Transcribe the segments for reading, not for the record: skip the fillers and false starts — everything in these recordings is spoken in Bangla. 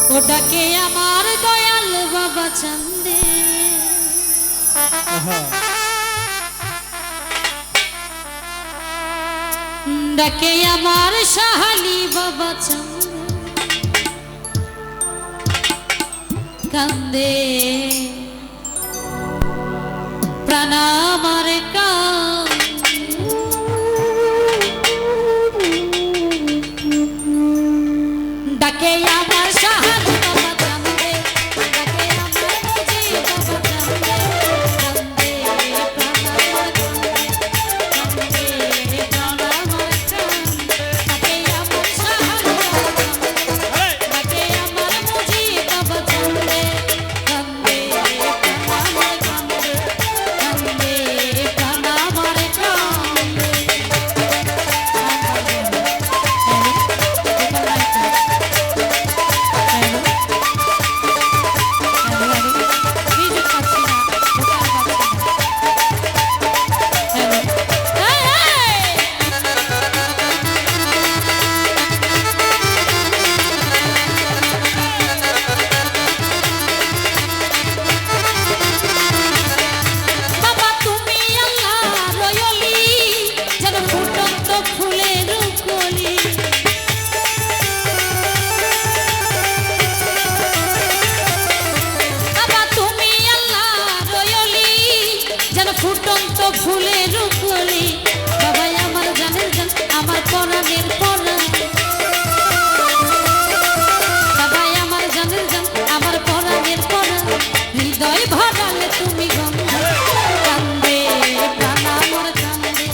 ওটাকে আমার দয়াল বাবা চান্দে ডাকে আমার সাহালি বাবা চান্দে কান্দে প্রাণ আমার ডাকে আমার সাহালি বাবা চান্দে ডাকে আমার বুঝি বাবা চান্দে কান্দে প্রাণ আমার কান্দে প্রাণ আমার ডাকে আমার সাহালি বাবা চান্দে ডাকে আমার বুঝি বাবা চান্দে কান্দে প্রাণ আমার কান্দে প্রাণ আমার ফুটন্ত ফুলের কলি বাবা আমার জানের জান আমার পরাণের পরাণ বাবা আমার জানের জান আমার পরাণের পরাণ হৃদয় ভরালে তুমি কান্দে প্রাণ আমার কান্দে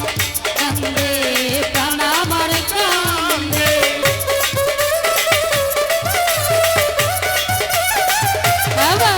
কান্দে প্রাণ আমার কান্দে বাবা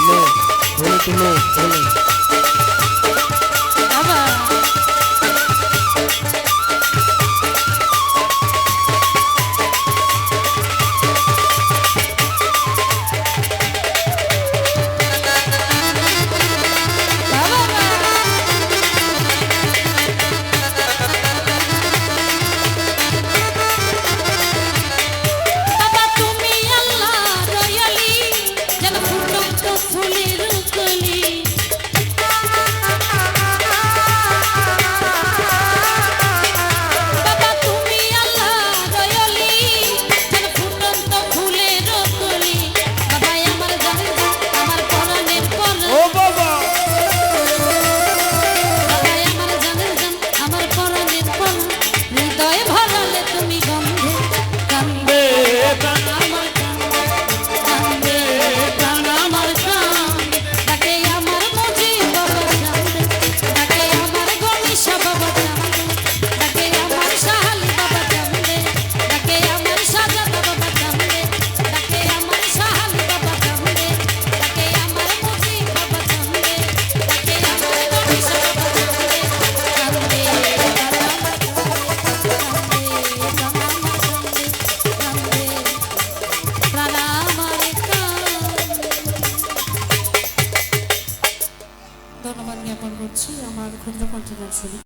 নে বলে তুলো বলে বাবা ধন্যবাদ জ্ঞাপন করছি আমার ক্ষুদ্র কণ্ঠে গান শুনে।